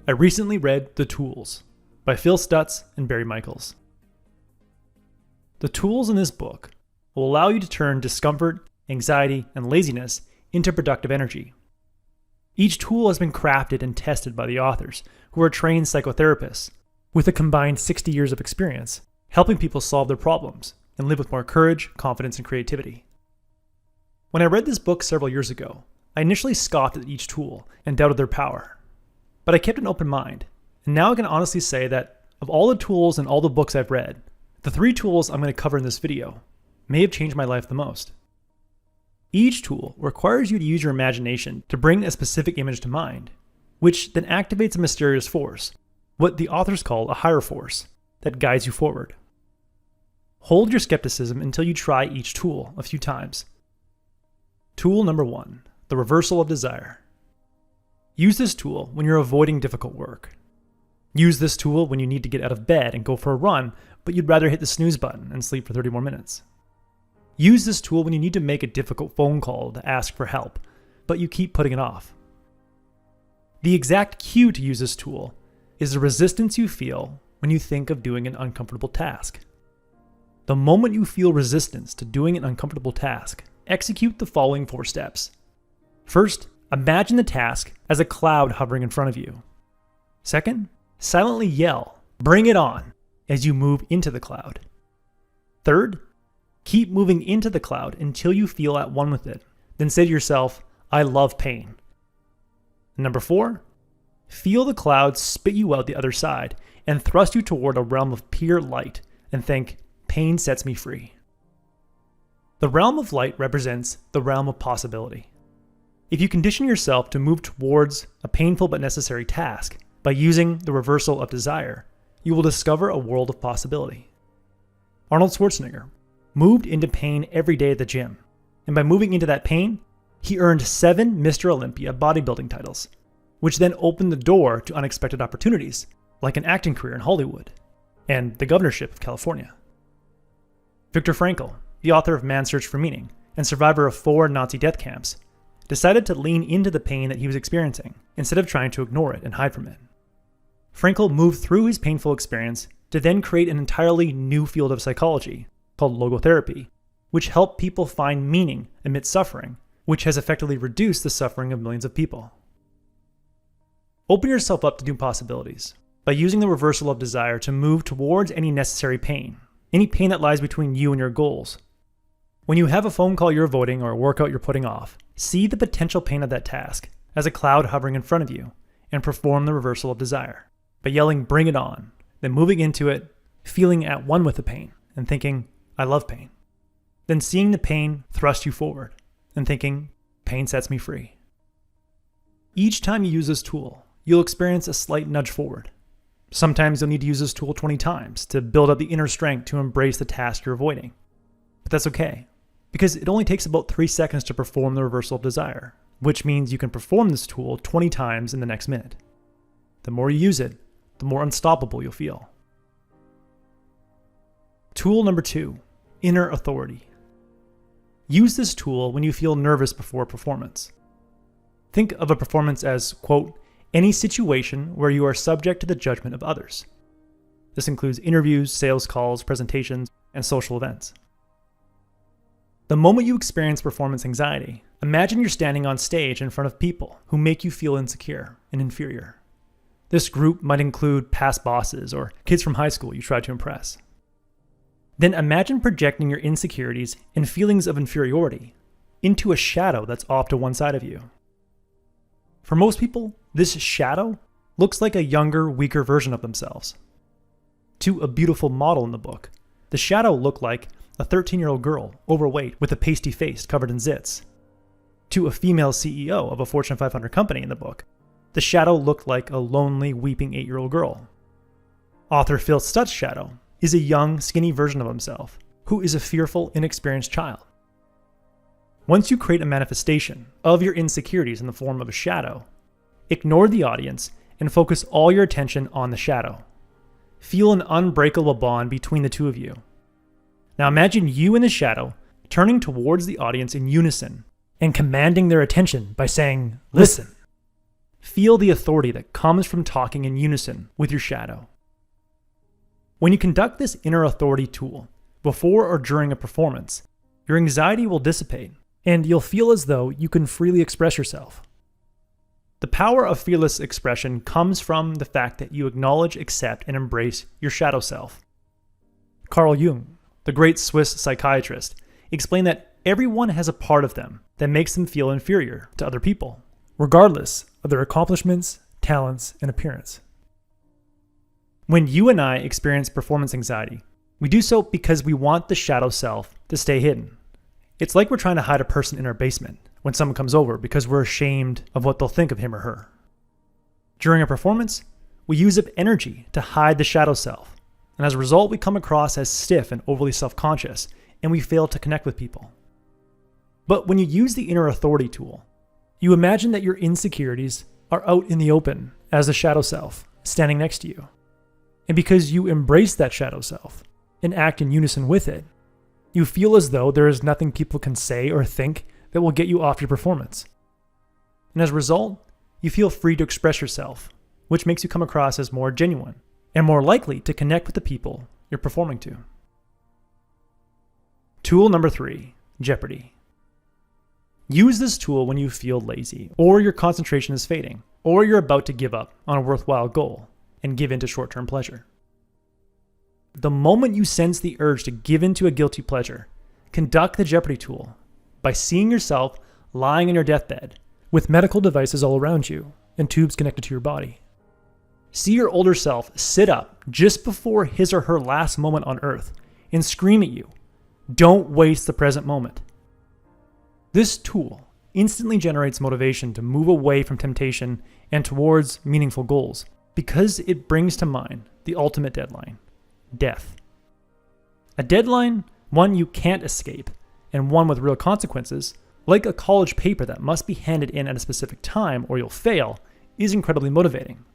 I recently read The Tools by Phil Stutz and Barry Michels. The tools in this book will allow you to turn discomfort, anxiety, and laziness into productive energy. Each tool has been crafted and tested by the authors, who are trained psychotherapists with a combined 60 years of experience, helping people solve their problems and live with more courage, confidence, and creativity. When I read this book several years ago, I initially scoffed at each tool and doubted their power. But I kept an open mind, and now I can honestly say that of all the tools and all the books I've read, the 3 tools I'm going to cover in this video may have changed my life the most. Each tool requires you to use your imagination to bring a specific image to mind, which then activates a mysterious force, what the authors call a higher force, that guides you forward. Hold your skepticism until you try each tool a few times. Tool number 1, the reversal of desire. Use this tool when you're avoiding difficult work. Use this tool when you need to get out of bed and go for a run, but you'd rather hit the snooze button and sleep for 30 more minutes. Use this tool when you need to make a difficult phone call to ask for help, but you keep putting it off. The exact cue to use this tool is the resistance you feel when you think of doing an uncomfortable task. The moment you feel resistance to doing an uncomfortable task, execute the following 4 steps. First, imagine the task as a cloud hovering in front of you. Second, silently yell, "Bring it on," as you move into the cloud. Third, keep moving into the cloud until you feel at one with it. Then say to yourself, "I love pain." Number 4, feel the cloud spit you out the other side and thrust you toward a realm of pure light and think, "Pain sets me free." The realm of light represents the realm of possibility. If you condition yourself to move towards a painful but necessary task by using the reversal of desire, you will discover a world of possibility. Arnold Schwarzenegger moved into pain every day at the gym, and by moving into that pain, he earned 7 Mr. Olympia bodybuilding titles, which then opened the door to unexpected opportunities, like an acting career in Hollywood and the governorship of California. Viktor Frankl, the author of Man's Search for Meaning and survivor of 4 Nazi death camps, decided to lean into the pain that he was experiencing instead of trying to ignore it and hide from it. Frankl moved through his painful experience to then create an entirely new field of psychology called logotherapy, which helped people find meaning amidst suffering, which has effectively reduced the suffering of millions of people. Open yourself up to new possibilities by using the reversal of desire to move towards any necessary pain, any pain that lies between you and your goals. When you have a phone call you're avoiding or a workout you're putting off, see the potential pain of that task as a cloud hovering in front of you and perform the reversal of desire by yelling, "Bring it on," then moving into it, feeling at one with the pain and thinking, "I love pain." Then seeing the pain thrust you forward and thinking, "Pain sets me free." Each time you use this tool, you'll experience a slight nudge forward. Sometimes you'll need to use this tool 20 times to build up the inner strength to embrace the task you're avoiding. But that's okay, because it only takes about 3 seconds to perform the reversal of desire, which means you can perform this tool 20 times in the next minute. The more you use it, the more unstoppable you'll feel. Tool number 2, inner authority. Use this tool when you feel nervous before a performance. Think of a performance as, quote, any situation where you are subject to the judgment of others. This includes interviews, sales calls, presentations, and social events. The moment you experience performance anxiety, imagine you're standing on stage in front of people who make you feel insecure and inferior. This group might include past bosses or kids from high school you tried to impress. Then imagine projecting your insecurities and feelings of inferiority into a shadow that's off to one side of you. For most people, this shadow looks like a younger, weaker version of themselves. To a beautiful model in the book, the shadow looked like a 13-year-old girl, overweight, with a pasty face covered in zits. To a female CEO of a Fortune 500 company in the book, the shadow looked like a lonely, weeping 8-year-old girl. Author Phil Stutz's shadow is a young, skinny version of himself, who is a fearful, inexperienced child. Once you create a manifestation of your insecurities in the form of a shadow, ignore the audience and focus all your attention on the shadow. Feel an unbreakable bond between the two of you. Now imagine you in the shadow turning towards the audience in unison and commanding their attention by saying, "Listen." Feel the authority that comes from talking in unison with your shadow. When you conduct this inner authority tool before or during a performance, your anxiety will dissipate, and you'll feel as though you can freely express yourself. The power of fearless expression comes from the fact that you acknowledge, accept, and embrace your shadow self. Carl Jung, the great Swiss psychiatrist, explained that everyone has a part of them that makes them feel inferior to other people, regardless of their accomplishments, talents, and appearance. When you and I experience performance anxiety, we do so because we want the shadow self to stay hidden. It's like we're trying to hide a person in our basement when someone comes over because we're ashamed of what they'll think of him or her. During a performance, we use up energy to hide the shadow self, and as a result, we come across as stiff and overly self-conscious, and we fail to connect with people. But when you use the inner authority tool, you imagine that your insecurities are out in the open as the shadow self standing next to you. And because you embrace that shadow self and act in unison with it, you feel as though there is nothing people can say or think that will get you off your performance. And as a result, you feel free to express yourself, which makes you come across as more genuine and more likely to connect with the people you're performing to. Tool number 3, Jeopardy. Use this tool when you feel lazy, or your concentration is fading, or you're about to give up on a worthwhile goal and give in to short-term pleasure. The moment you sense the urge to give in to a guilty pleasure, conduct the Jeopardy tool by seeing yourself lying on your deathbed with medical devices all around you and tubes connected to your body. See your older self sit up just before his or her last moment on earth and scream at you, "Don't waste the present moment." This tool instantly generates motivation to move away from temptation and towards meaningful goals because it brings to mind the ultimate deadline, death. A deadline, one you can't escape, and one with real consequences, like a college paper that must be handed in at a specific time or you'll fail, is incredibly motivating.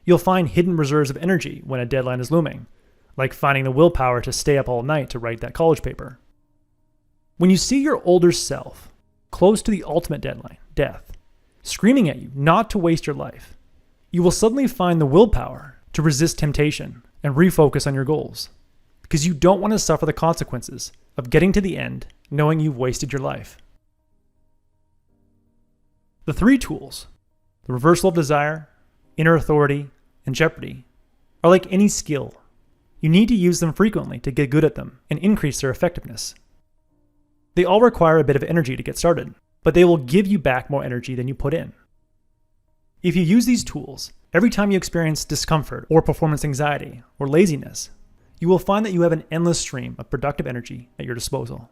You'll find hidden reserves of energy when a deadline is looming, like finding the willpower to stay up all night to write that college paper. When you see your older self close to the ultimate deadline, death, screaming at you not to waste your life, you will suddenly find the willpower to resist temptation and refocus on your goals, because you don't want to suffer the consequences of getting to the end knowing you've wasted your life. The 3 tools, the reversal of desire, inner authority, and Jeopardy, are like any skill. You need to use them frequently to get good at them and increase their effectiveness. They all require a bit of energy to get started, but they will give you back more energy than you put in. If you use these tools, every time you experience discomfort or performance anxiety or laziness, you will find that you have an endless stream of productive energy at your disposal.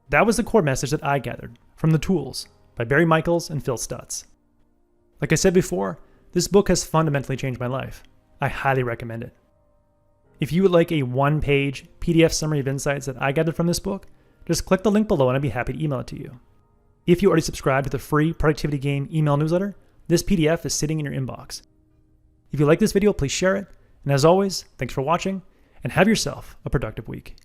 That was the core message that I gathered from The Tools by Barry Michels and Phil Stutz. Like I said before, this book has fundamentally changed my life. I highly recommend it. If you would like a 1-page PDF summary of insights that I gathered from this book, just click the link below and I'd be happy to email it to you. If you already subscribed to the free Productivity Game email newsletter, this PDF is sitting in your inbox. If you like this video, please share it. And as always, thanks for watching and have yourself a productive week.